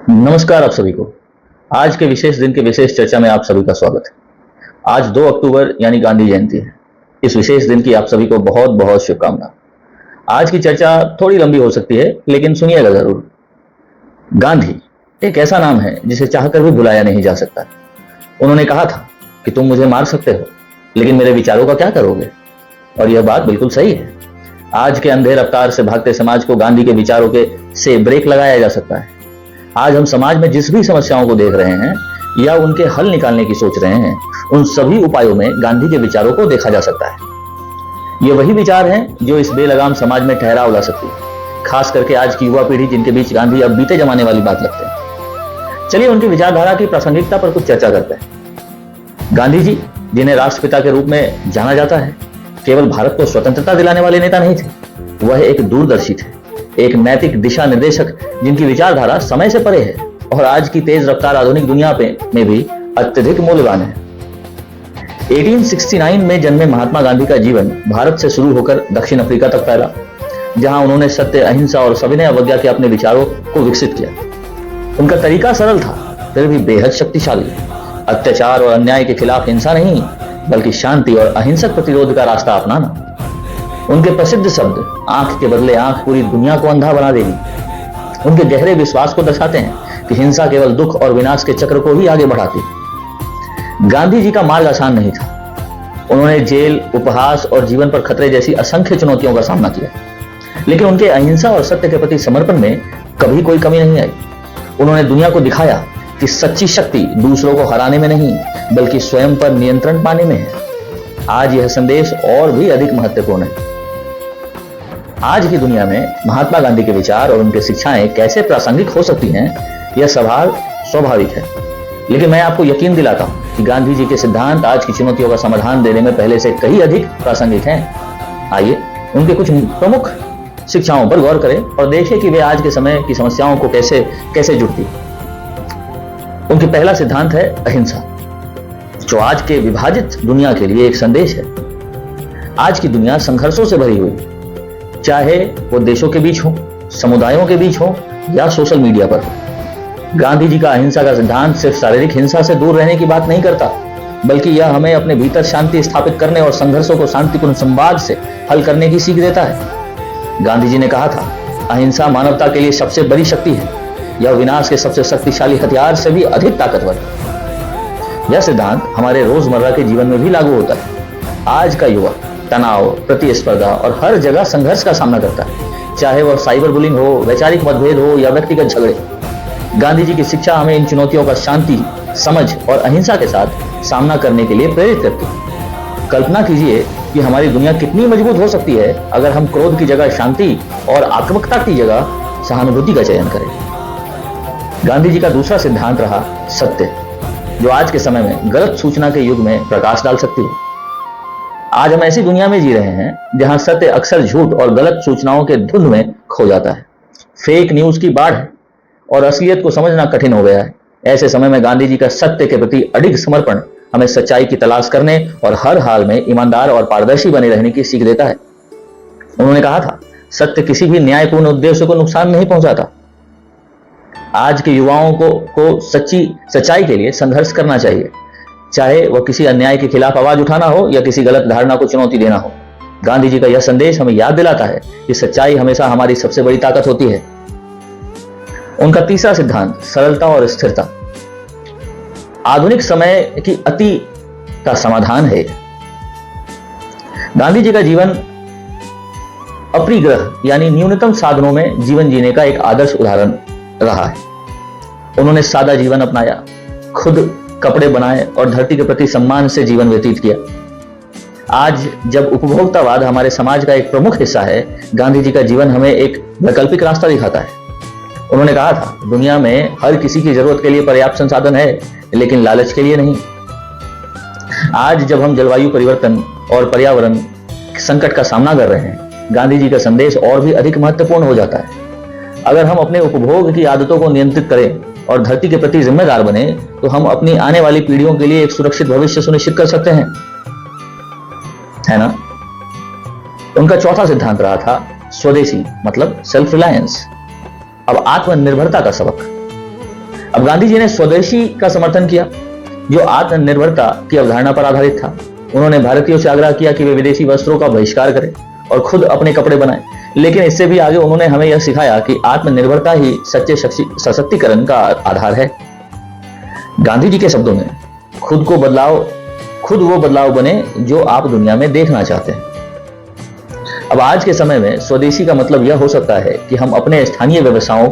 नमस्कार आप सभी को। आज के विशेष दिन के विशेष चर्चा में आप सभी का स्वागत है। आज 2 अक्टूबर यानी गांधी जयंती है। इस विशेष दिन की आप सभी को बहुत बहुत शुभकामना। आज की चर्चा थोड़ी लंबी हो सकती है, लेकिन सुनिएगा जरूर। गांधी एक ऐसा नाम है जिसे चाहकर भी भुलाया नहीं जा सकता। उन्होंने कहा था कि तुम मुझे मार सकते हो, लेकिन मेरे विचारों का क्या करोगे? और यह बात बिल्कुल सही है। आज के अंधे रफ्तार से भागते समाज को गांधी के विचारों के से ब्रेक लगाया जा सकता है। आज हम समाज में जिस भी समस्याओं को देख रहे हैं या उनके हल निकालने की सोच रहे हैं, उन सभी उपायों में गांधी के विचारों को देखा जा सकता है। ये वही विचार हैं जो इस बेलगाम समाज में ठहराव ला सकती है, खास करके आज की युवा पीढ़ी जिनके बीच गांधी अब बीते जमाने वाली बात लगते हैं। चलिए उनकी विचारधारा की प्रासंगिकता पर कुछ चर्चा करते हैं। गांधी जी, जिन्हें राष्ट्रपिता के रूप में जाना जाता है, केवल भारत को स्वतंत्रता दिलाने वाले नेता नहीं थे, वह एक दूरदर्शी थे, एक नैतिक दिशा निर्देशक जिनकी विचारधारा समय से परे है और आज की तेज रफ्तार आधुनिक दुनिया में भी अत्यधिक मूल्यवान है। 1869 में जन्मे महात्मा गांधी का जीवन भारत से शुरू होकर दक्षिण अफ्रीका तक फैला, जहां उन्होंने सत्य, अहिंसा और सविनय अवज्ञा के अपने विचारों को विकसित किया। उनका तरीका सरल था, फिर भी बेहद शक्तिशाली। अत्याचार और अन्याय के खिलाफ हिंसा नहीं, बल्कि शांति और अहिंसक प्रतिरोध का रास्ता अपनाना। उनके प्रसिद्ध शब्द आंख के बदले आंख पूरी दुनिया को अंधा बना देगी उनके गहरे विश्वास को दर्शाते हैं कि हिंसा केवल दुख और विनाश के चक्र को ही आगे बढ़ाती। गांधी जी का मार्ग आसान नहीं था। उन्होंने जेल, उपहास और जीवन पर खतरे जैसी असंख्य चुनौतियों का सामना किया, लेकिन उनके अहिंसा और सत्य के प्रति समर्पण में कभी कोई कमी नहीं आई। उन्होंने दुनिया को दिखाया कि सच्ची शक्ति दूसरों को हराने में नहीं, बल्कि स्वयं पर नियंत्रण पाने में है। आज यह संदेश और भी अधिक महत्वपूर्ण है। आज की दुनिया में महात्मा गांधी के विचार और उनकी शिक्षाएं कैसे प्रासंगिक हो सकती हैं, यह सवाल स्वाभाविक है, लेकिन मैं आपको यकीन दिलाता हूं कि गांधी जी के सिद्धांत आज की चुनौतियों का समाधान देने में पहले से कहीं अधिक प्रासंगिक हैं। आइए उनके कुछ प्रमुख शिक्षाओं पर गौर करें और देखें कि वे आज के समय की समस्याओं को कैसे जुड़ती। उनका पहला सिद्धांत है अहिंसा, जो आज के विभाजित दुनिया के लिए एक संदेश है। आज की दुनिया संघर्षों से भरी हुई, चाहे वो देशों के बीच हो, समुदायों के बीच हो या सोशल मीडिया पर हो। गांधी जी का अहिंसा का सिद्धांत सिर्फ शारीरिक हिंसा से दूर रहने की बात नहीं करता, बल्कि यह हमें अपने भीतर शांति स्थापित करने और संघर्षों को शांतिपूर्ण संवाद से हल करने की सीख देता है। गांधी जी ने कहा था, अहिंसा मानवता के लिए सबसे बड़ी शक्ति है, यह विनाश के सबसे शक्तिशाली हथियार से भी अधिक ताकतवर है। यह सिद्धांत हमारे रोजमर्रा के जीवन में भी लागू होता है। आज का युवा तनाव, प्रतिस्पर्धा और हर जगह संघर्ष का सामना करता है, चाहे वह साइबर बुलिंग हो, वैचारिक मतभेद हो या व्यक्तिगत झगड़े। गांधी जी की शिक्षा हमें इन चुनौतियों का शांति, समझ और अहिंसा के साथ सामना करने के लिए प्रेरित करती है। कल्पना कीजिए कि हमारी दुनिया कितनी मजबूत हो सकती है अगर हम क्रोध की जगह शांति और आक्रामकता की जगह सहानुभूति का चयन करें। गांधी जी का दूसरा सिद्धांत रहा सत्य, जो आज के समय में गलत सूचना के युग में प्रकाश डाल सकती है। आज हम ऐसी दुनिया में जी रहे हैं जहां सत्य अक्सर झूठ और गलत सूचनाओं के धुंध में खो जाता है। फेक न्यूज की बाढ़ है और असलियत को समझना कठिन हो गया है। ऐसे समय में गांधी जी का सत्य के प्रति अडिग समर्पण हमें सच्चाई की तलाश करने और हर हाल में ईमानदार और पारदर्शी बने रहने की सीख देता है। उन्होंने कहा था, सत्य किसी भी न्यायपूर्ण उद्देश्य को नुकसान नहीं पहुंचाता। आज के युवाओं को सच्चाई के लिए संघर्ष करना चाहिए, चाहे वह किसी अन्याय के खिलाफ आवाज उठाना हो या किसी गलत धारणा को चुनौती देना हो। गांधी जी का यह संदेश हमें याद दिलाता है कि सच्चाई हमेशा हमारी सबसे बड़ी ताकत होती है। उनका तीसरा सिद्धांत सरलता और स्थिरता, आधुनिक समय की अति का समाधान है। गांधी जी का जीवन अपरिग्रह यानी न्यूनतम साधनों में जीवन जीने का एक आदर्श उदाहरण रहा है। उन्होंने सादा जीवन अपनाया, खुद कपड़े बनाए और धरती के प्रति सम्मान से जीवन व्यतीत किया। आज जब उपभोक्तावाद हमारे समाज का एक प्रमुख हिस्सा है, गांधी जी का जीवन हमें एक वैकल्पिक रास्ता दिखाता है। उन्होंने कहा था, दुनिया में हर किसी की जरूरत के लिए पर्याप्त संसाधन है, लेकिन लालच के लिए नहीं। आज जब हम जलवायु परिवर्तन और पर्यावरण संकट का सामना कर रहे हैं, गांधी जी का संदेश और भी अधिक महत्वपूर्ण हो जाता है। अगर हम अपने उपभोग की आदतों को नियंत्रित करें और धरती के प्रति जिम्मेदार बने, तो हम अपनी आने वाली पीढ़ियों के लिए एक सुरक्षित भविष्य सुनिश्चित कर सकते हैं, है ना? उनका चौथा सिद्धांत रहा था स्वदेशी, मतलब सेल्फ रिलायंस। अब आत्मनिर्भरता का सबक। गांधी जी ने स्वदेशी का समर्थन किया, जो आत्मनिर्भरता की अवधारणा पर आधारित था। उन्होंने भारतीयों से आग्रह किया कि वे विदेशी वस्त्रों का बहिष्कार करें और खुद अपने कपड़े बनाएं। लेकिन इससे भी आगे उन्होंने हमें यह सिखाया कि आत्मनिर्भरता ही सच्चे सशक्तिकरण का आधार है। गांधी जी के शब्दों में खुद वो बदलाव बने जो आप दुनिया में देखना चाहते हैं। अब आज के समय में स्वदेशी का मतलब यह हो सकता है कि हम अपने स्थानीय व्यवसायों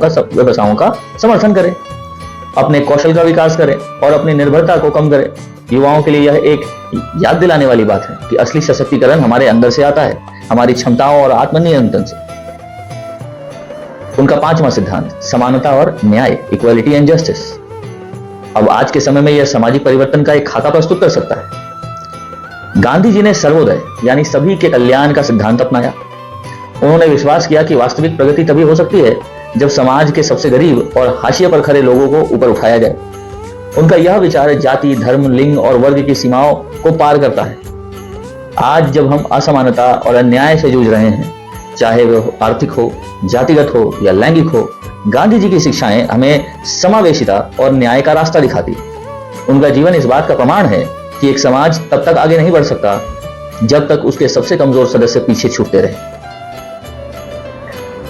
का समर्थन करें, अपने कौशल का विकास करें और अपनी निर्भरता को कम करें। युवाओं के लिए यह एक याद दिलाने वाली बात है कि असली सशक्तिकरण हमारे अंदर से आता है, हमारी क्षमताओं और आत्मनियंत्रण से। उनका 5वां सिद्धांत समानता और न्याय, इक्वालिटी एंड जस्टिस। अब आज के समय में यह सामाजिक परिवर्तन का एक खाका प्रस्तुत कर सकता है। गांधी जी ने सर्वोदय यानी सभी के कल्याण का सिद्धांत अपनाया। उन्होंने विश्वास किया कि वास्तविक प्रगति तभी हो सकती है जब समाज के सबसे गरीब और हाशिए पर खड़े लोगों को ऊपर उठाया जाए। उनका यह विचार जाति, धर्म, लिंग और वर्ग की सीमाओं को पार करता है। आज जब हम असमानता और अन्याय से जूझ रहे हैं, चाहे वह आर्थिक हो, जातिगत हो या लैंगिक हो, गांधी जी की शिक्षाएं हमें समावेशिता और न्याय का रास्ता दिखाती। उनका जीवन इस बात का प्रमाण है कि एक समाज तब तक आगे नहीं बढ़ सकता जब तक उसके सबसे कमजोर सदस्य पीछे छूटते रहे।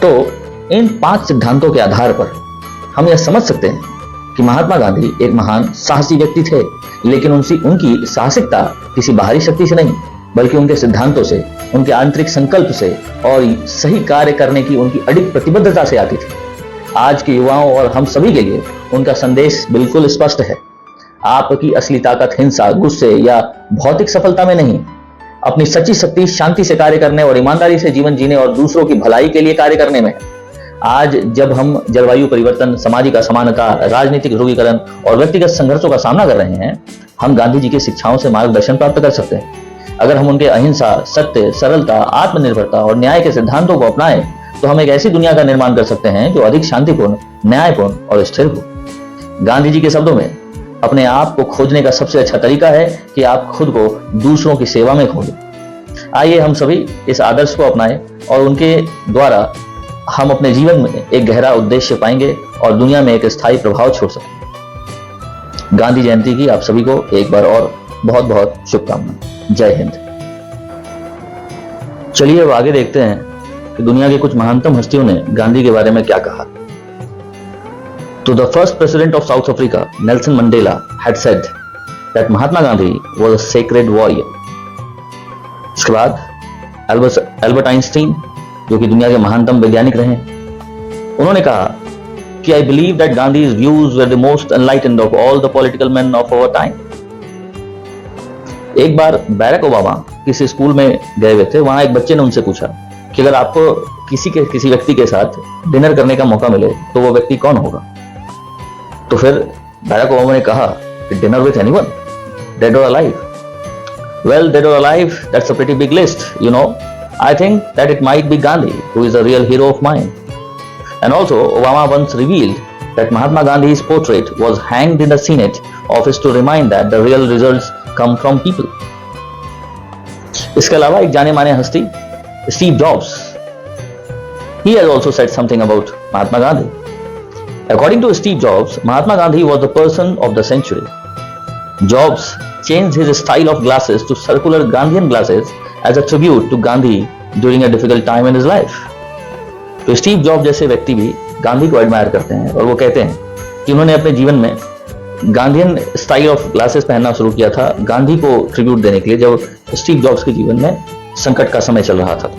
तो इन 5 सिद्धांतों के आधार पर हम यह समझ सकते हैं कि महात्मा गांधी एक महान साहसी व्यक्ति थे, लेकिन उनकी साहसिकता किसी बाहरी शक्ति से नहीं, बल्कि उनके सिद्धांतों से, उनके आंतरिक संकल्प से और सही कार्य करने की उनकी अडिग प्रतिबद्धता से आती थी। आज के युवाओं और हम सभी के लिए उनका संदेश बिल्कुल स्पष्ट है। आपकी असली ताकत हिंसा, गुस्से या भौतिक सफलता में नहीं, अपनी सच्ची शक्ति शांति से कार्य करने और ईमानदारी से जीवन जीने और दूसरों की भलाई के लिए कार्य करने में है। आज जब हम जलवायु परिवर्तन, सामाजिक असमानता, राजनीतिक ध्रुवीकरण और व्यक्तिगत संघर्षों का सामना कर रहे हैं, हम गांधी जी की शिक्षाओं से मार्गदर्शन प्राप्त कर सकते हैं। अगर हम उनके अहिंसा, सत्य, सरलता, आत्मनिर्भरता और न्याय के सिद्धांतों को अपनाएं, तो हम एक ऐसी दुनिया का निर्माण कर सकते हैं जो अधिक शांतिपूर्ण, न्यायपूर्ण और स्थिर हो। गांधी जी के शब्दों में, अपने आप को खोजने का सबसे अच्छा तरीका है कि आप खुद को दूसरों की सेवा में खोजें। आइए हम सभी इस आदर्श को अपनाएं और उनके द्वारा हम अपने जीवन में एक गहरा उद्देश्य पाएंगे और दुनिया में एक स्थायी प्रभाव छोड़ सकेंगे। गांधी जयंती की आप सभी को एक बार और बहुत बहुत शुभकामनाएं। जय हिंद। चलिए अब आगे देखते हैं कि दुनिया के कुछ महानतम हस्तियों ने गांधी के बारे में क्या कहा। तो the first president of south Africa, Nelson Mandela, had said that Mahatma Gandhi was a sacred warrior। इसके बाद एल्बर्ट आइंस्टीन, जो कि दुनिया के महानतम वैज्ञानिक रहे, उन्होंने कहा कि I believe that Gandhi's views were the most enlightened of all the political man of our time. एक बार बैरक ओबामा किसी स्कूल में गए हुए थे। वहां एक बच्चे ने उनसे पूछा कि अगर आपको किसी व्यक्ति के साथ डिनर करने का मौका मिले तो वो व्यक्ति कौन होगा। तो फिर बैरक ओबामा ने कहा कि डिनर विथ एनीवन, डेड और अलाइव। वेल, डेड और alive, that's a pretty big list, you know. I think that it might be Gandhi, who is a real hero of mine. And also, Obama once revealed that Mahatma Gandhi's portrait was hanged in the Senate office to remind that the real results come from people. इसके अलावा एक जाने माने हस्ती Steve jobs, he has also said something about Mahatma Gandhi. According to Steve Jobs, Mahatma Gandhi was the person of the century. Jobs changed his style of glasses to circular Gandhian glasses as a tribute to Gandhi during a difficult time in his life. तो Steve job जैसे व्यक्ति भी गांधी को admire करते हैं और वो कहते हैं कि उन्होंने अपने जीवन में गांधीयन स्टाइल ऑफ ग्लासेस पहनना शुरू किया था गांधी को ट्रिब्यूट देने के लिए, जब स्टीव जॉब्स के जीवन में संकट का समय चल रहा था।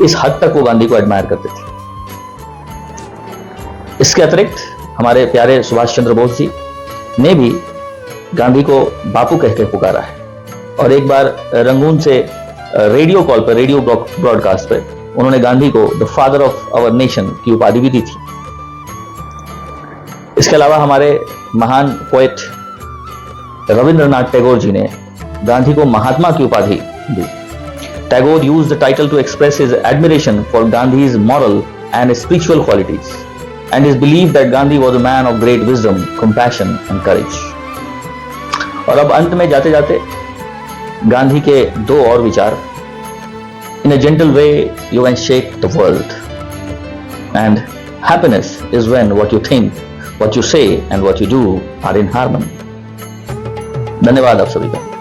इस हद तक वो गांधी को एडमायर करते थे। इसके अतिरिक्त हमारे प्यारे सुभाष चंद्र बोस जी ने भी गांधी को बापू कह के पुकारा है और एक बार रंगून से रेडियो कॉल पर, रेडियो ब्रॉडकास्ट पर उन्होंने गांधी को the father of our nation की उपाधि भी दी थी। इसके अलावा हमारे महान पोएट रविंद्रनाथ टैगोर जी ने गांधी को महात्मा की उपाधि दी। Tagore used the title to express his admiration for Gandhi's moral and spiritual qualities and his believe that Gandhi was a man of great wisdom, compassion and courage. और अब अंत में जाते जाते गांधी के 2 और विचार। In a gentle way, you can shake the world. And happiness is when what you think what you say and what you do are in harmony. धन्यवाद आप सभी का।